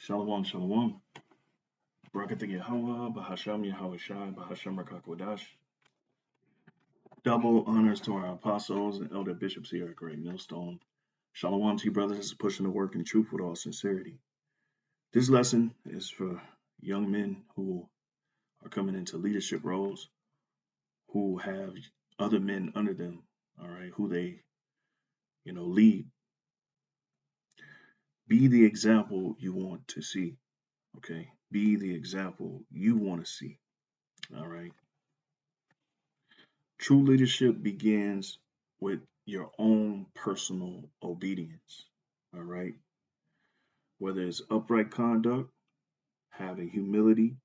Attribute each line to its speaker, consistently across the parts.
Speaker 1: Shalom, shalom. Barakat Yahweh, Bahasham Yahweh Shai, Bahasham Rakakwadash. Double honors to our apostles and elder bishops here at Great Millstone. Shalom to you, brothers, that's pushing the work in truth with all sincerity. This lesson is for young men who are coming into leadership roles, who have other men under them, all right, who they, lead. Be the example you want to see, okay? Be the example you want to see, all right? True leadership begins with your own personal obedience. All right. Whether it's upright conduct, having humility,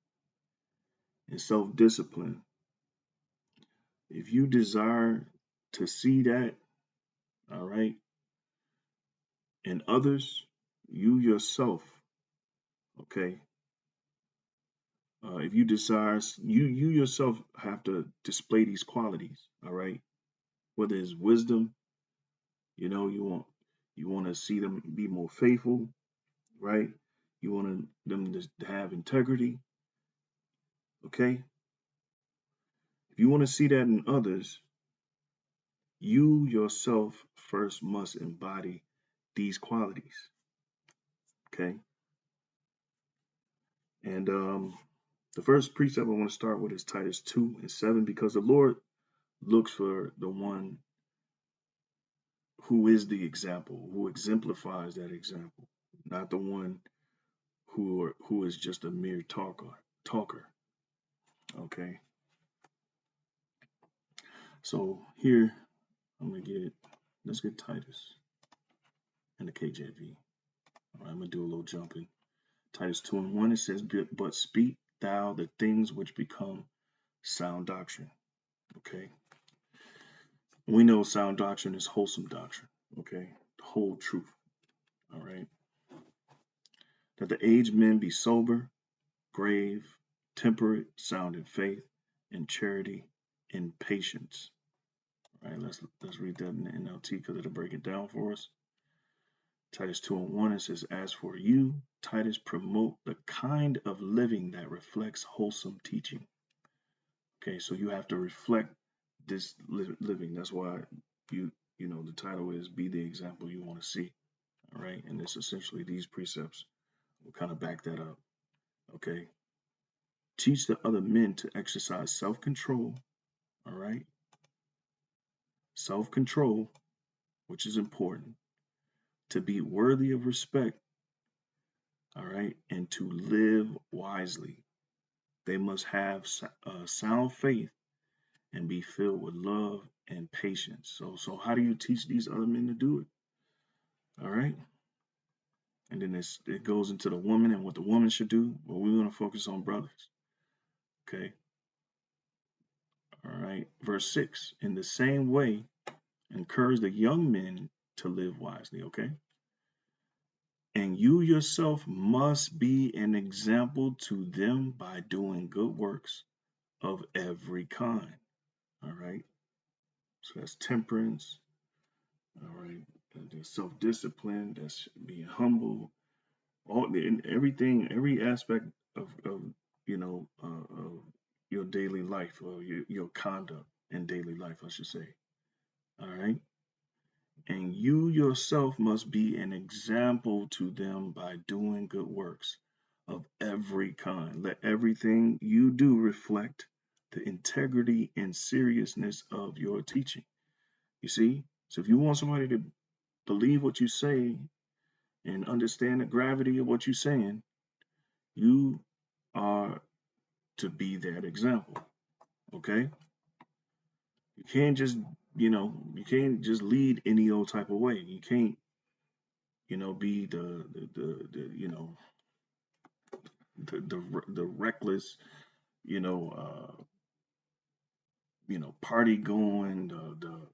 Speaker 1: and self discipline. If you desire to see that, all right, in others, you yourself, okay, if you desire, you yourself have to display these qualities, all right. Whether it's wisdom, you want to see them be more faithful, right? You want them to have integrity, okay? If you want to see that in others, you yourself first must embody these qualities, okay? And the first precept I want to start with is Titus 2:7, because the Lord looks for the one who is the example, who exemplifies that example, not the one who is just a mere talker, okay? So here let's get Titus in the KJV. All right, I'm gonna do a little jumping. Titus 2:1, it says, but speak thou the things which become sound doctrine. Okay. We know sound doctrine is wholesome doctrine. Okay. The whole truth. All right. That the aged men be sober, grave, temperate, sound in faith, in charity, in patience. All right, let's read that in the NLT because it'll break it down for us. Titus 2:1, it says, as for you, Titus, promote the kind of living that reflects wholesome teaching. Okay, so you have to reflect this living. That's why the title is Be the Example You Want to See. All right, and it's essentially these precepts will kind of back that up. Okay, teach the other men to exercise self-control. All right, self-control, which is important, to be worthy of respect. All right, and to live wisely. They must have sound faith and be filled with love and patience. So how do you teach these other men to do it? All right. And then it goes into the woman and what the woman should do. But we want to focus on brothers. Okay. All right. Verse 6. In the same way, encourage the young men to live wisely. Okay. And you yourself must be an example to them by doing good works of every kind. All right. So that's temperance. All right. There's self-discipline. That's being humble. In everything, every aspect of of your daily life, or your conduct in daily life, I should say. All right. And you yourself must be an example to them by doing good works of every kind. Let everything you do reflect the integrity and seriousness of your teaching. You see? So if you want somebody to believe what you say and understand the gravity of what you're saying, you are to be that example. Okay? You can't just, you can't just lead any old type of way. You can't, be the reckless, you know, party going, the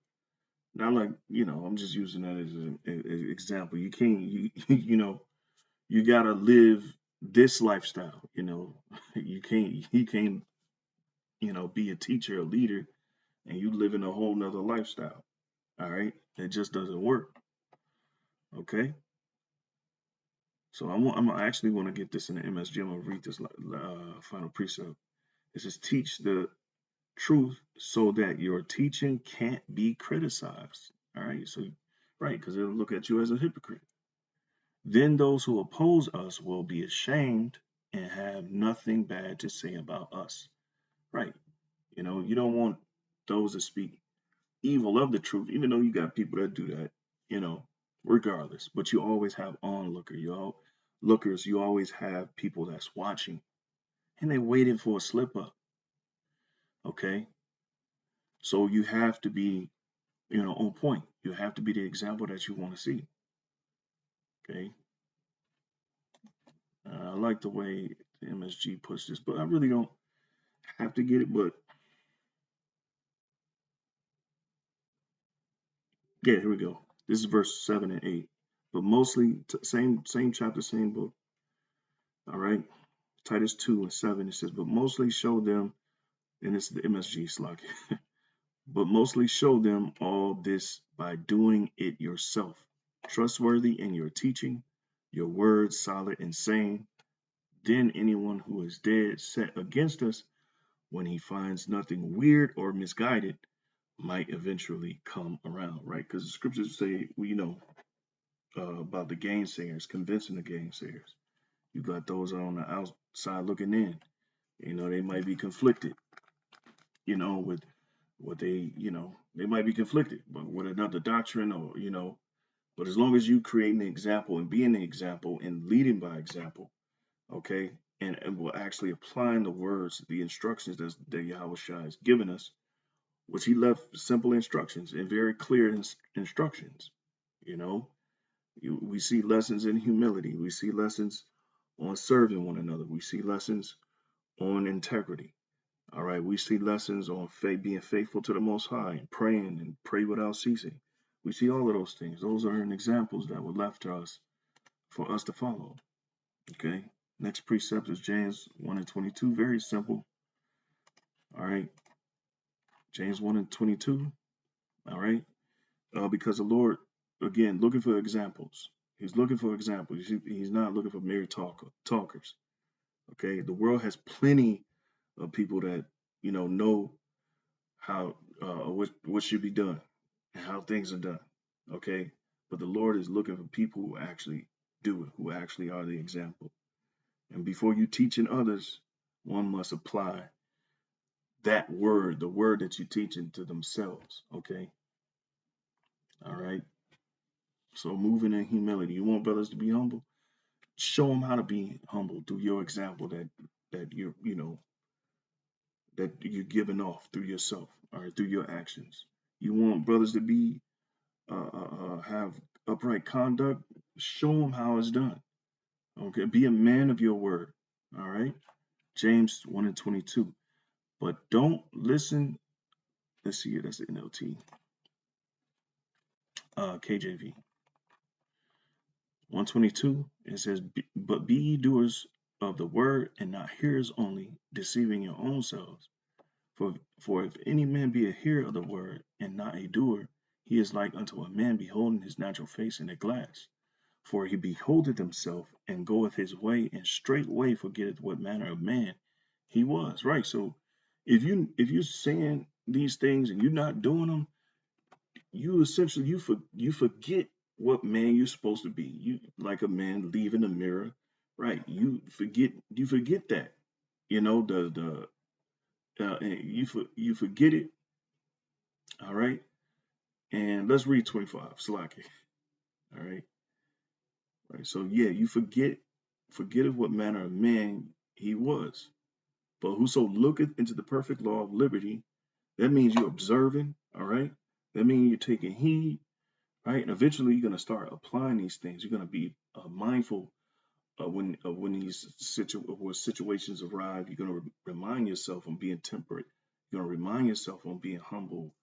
Speaker 1: not like, I'm just using that as an example. You can't, you gotta live this lifestyle. You can't, be a teacher, a leader, and you live in a whole nother lifestyle. All right. It just doesn't work. Okay. So I actually want to get this in the MSG. I'm going to read this final precept. It says, teach the truth so that your teaching can't be criticized. All right. So, right. Because they'll look at you as a hypocrite. Then those who oppose us will be ashamed and have nothing bad to say about us. Right. You don't want those that speak evil of the truth, even though you got people that do that, you know, regardless. But you always have lookers, you always have people that's watching and they're waiting for a slip up. Okay. So you have to be, on point. You have to be the example that you want to see. Okay. I like the way the MSG puts this, but I really don't have to get it. But yeah, here we go. This is verse 7 and 8. But mostly same chapter, same book. All right. Titus 2 and 7, it says, but mostly show them, and it's the MSG slug, but mostly show them all this by doing it yourself, trustworthy in your teaching, your words solid and sane. Then anyone who is dead set against us, when he finds nothing weird or misguided, might eventually come around, right? Because the scriptures say, about the gainsayers, convincing the gainsayers. You got those on the outside looking in. They might be conflicted, with what they might be conflicted, but with another doctrine but as long as you creating the example and being the example and leading by example, okay, and we're actually applying the words, the instructions that Yahweh Shai has given us, which he left simple instructions and very clear instructions, you know, we see lessons in humility. We see lessons on serving one another. We see lessons on integrity. All right. We see lessons on faith, being faithful to the Most High, and praying and pray without ceasing. We see all of those things. Those are examples that were left to us for us to follow. Okay. Next precept is James 1 and 22. Very simple. All right. James 1 and 22. All right. Because the Lord, again, looking for examples. He's looking for examples. He's not looking for mere talkers. Okay. The world has plenty of people that, know how what should be done and how things are done. Okay. But the Lord is looking for people who actually do it, who actually are the example. And before you teaching others, one must apply that word, the word that you're teaching, to themselves. Okay. All right. So moving in humility. You want brothers to be humble? Show them how to be humble through your example that you're giving off through yourself or through your actions. You want brothers to be have upright conduct? Show them how it's done. Okay, be a man of your word. All right, James 1 and 22. But don't listen. Let's see it. That's the NLT. KJV 122. It says, "But be ye doers of the word, and not hearers only, deceiving your own selves. For if any man be a hearer of the word, and not a doer, he is like unto a man beholding his natural face in a glass. For he beholdeth himself, and goeth his way, and straightway forgetteth what manner of man he was." Right. So if you're saying these things and you're not doing them, you essentially you forget what man you're supposed to be. You like a man leaving the mirror, right? You forget that. The you forget it. All right. And let's read 25. Salaki. All right. Right. So yeah, you forget of what manner of man he was. But whoso looketh into the perfect law of liberty, that means you're observing. All right. That means you're taking heed. Right. And eventually you're going to start applying these things. You're going to be mindful when these situations arrive. You're going to remind yourself on being temperate. You're going to remind yourself on being humble.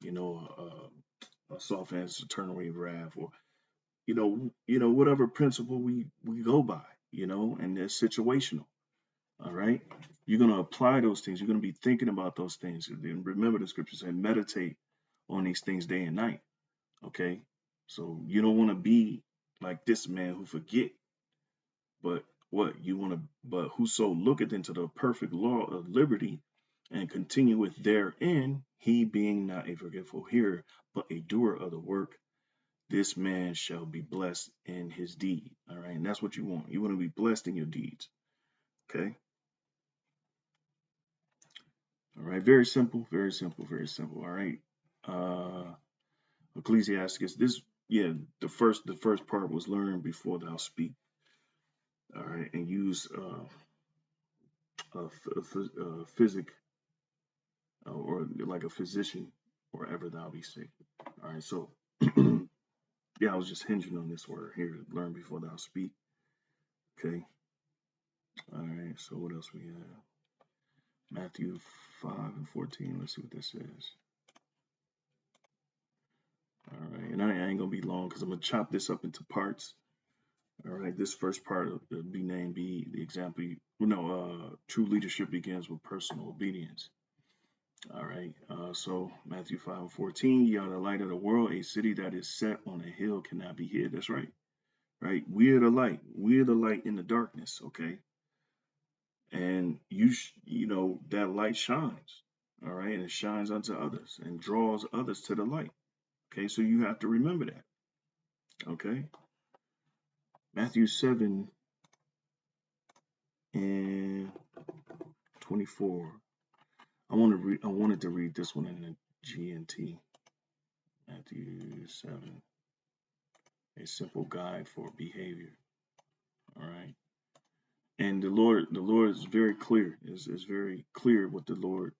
Speaker 1: A soft answer to turn away wrath, or whatever principle we go by, and they're situational. All right. You're going to apply those things. You're going to be thinking about those things. And remember the scriptures say meditate on these things day and night. Okay. So you don't want to be like this man who forget, But what you want to, but whoso looketh into the perfect law of liberty and continueth therein, he being not a forgetful hearer, but a doer of the work, this man shall be blessed in his deed. All right. And that's what you want. You want to be blessed in your deeds. Okay. All right. Very simple, very simple, very simple. All right. Ecclesiasticus, the first part was learn before thou speak. All right. And use a physic or like a physician, or ever thou be sick. All right. So, yeah, I was just hinging on this word here, learn before thou speak. Okay. All right. So what else we have? Matthew 5:14. Let's see what this says. All right. And I ain't going to be long because I'm going to chop this up into parts. All right. This first part of be the example. True leadership begins with personal obedience. All right. So Matthew 5:14, ye are the light of the world. A city that is set on a hill cannot be hid. That's right. Right. We're the light. We're the light in the darkness. Okay. And that light shines. All right. And it shines unto others and draws others to the light. Okay. So you have to remember that. Okay. Matthew 7 and 24. I wanted to read this one in the GNT. Matthew 7. A simple guide for behavior. All right. And the Lord is very clear. Is very clear what the Lord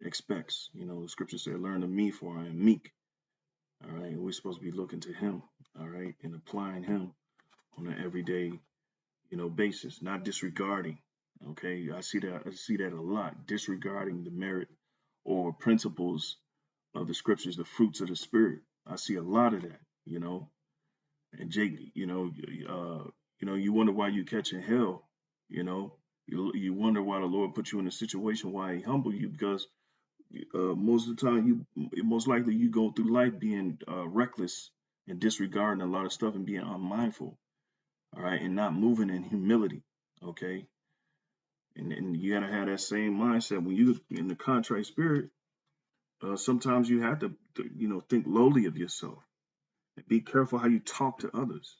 Speaker 1: expects. The scripture said, learn of me, for I am meek. All right. We're supposed to be looking to him, all right, and applying him on an everyday, basis, not disregarding. Okay. I see that a lot, disregarding the merit or principles of the scriptures, the fruits of the spirit. I see a lot of that, And Jake, you wonder why you catching hell, you wonder why the Lord put you in a situation, why he humbled you, because most of the time most likely you go through life being reckless and disregarding a lot of stuff and being unmindful, all right, and not moving in humility, okay? And you gotta have that same mindset when you in the contrite spirit. Sometimes you have to, think lowly of yourself and be careful how you talk to others,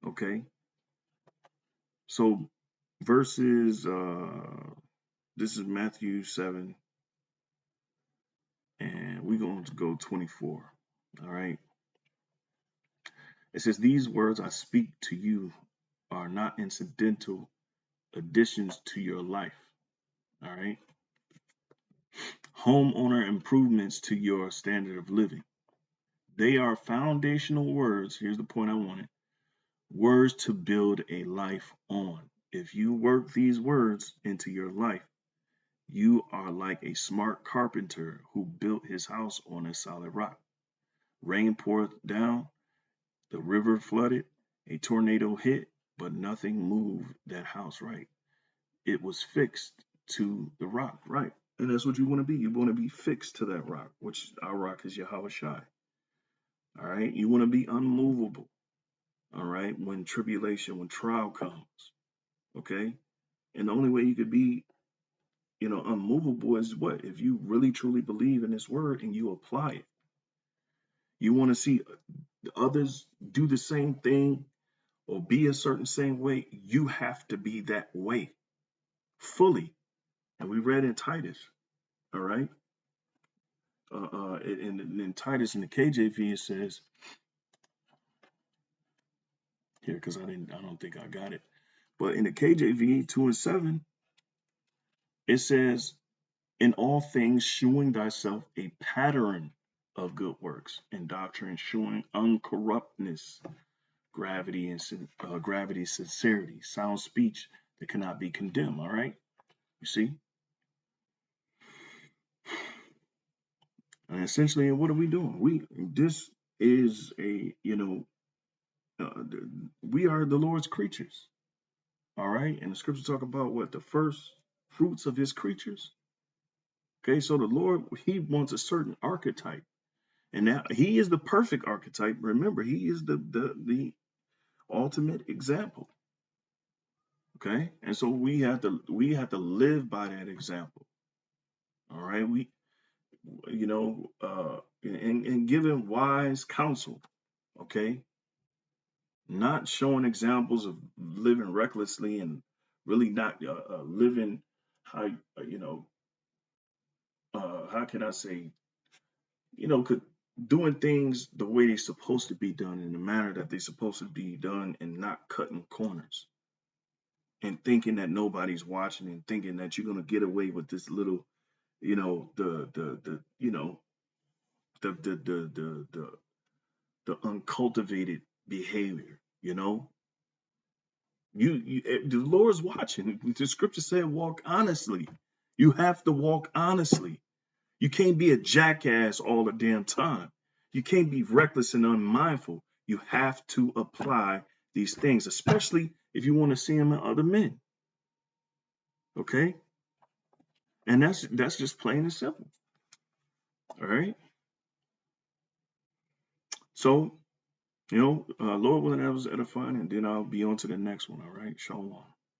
Speaker 1: okay? So verses, this is Matthew 7, and we're going to go 24, all right? It says, these words I speak to you are not incidental additions to your life, all right? Homeowner improvements to your standard of living. They are foundational words. Here's the point I wanted. Words to build a life on. If you work these words into your life, you are like a smart carpenter who built his house on a solid rock. Rain poured down, the river flooded, a tornado hit, but nothing moved that house, right? It was fixed to the rock, right? And that's what you want to be. You want to be fixed to that rock, which our rock is Yahweh Shai. All right. You want to be unmovable. All right. When trial comes. Okay. And the only way you could be, unmovable is what? If you really truly believe in this word and you apply it. You want to see others do the same thing or be a certain same way. You have to be that way fully. And we read in Titus. All right. In Titus in the KJV it says here, because I don't think I got it, but in the KJV 2:7 it says, in all things shewing thyself a pattern of good works and doctrine, showing uncorruptness, gravity, sincerity, sound speech that cannot be condemned. All right, you see. And essentially, what are we doing? This is we are the Lord's creatures. All right. And the scriptures talk about what? The first fruits of his creatures. Okay. So the Lord, he wants a certain archetype. And now he is the perfect archetype. Remember, he is the ultimate example. Okay, and so we have to live by that example. All right, and giving wise counsel. Okay, not showing examples of living recklessly and really not living how how can I say, could doing things the way they're supposed to be done in the manner that they're supposed to be done and not cutting corners and thinking that nobody's watching and thinking that you're gonna get away with this little, the the uncultivated behavior. The Lord's watching. The scripture said, walk honestly. You have to walk honestly. You can't be a jackass all the damn time. You can't be reckless and unmindful. You have to apply these things, especially if you want to see them in other men. Okay? And that's just plain and simple. All right. So, Lord willing, that was edifying, and then I'll be on to the next one. All right. Shalom.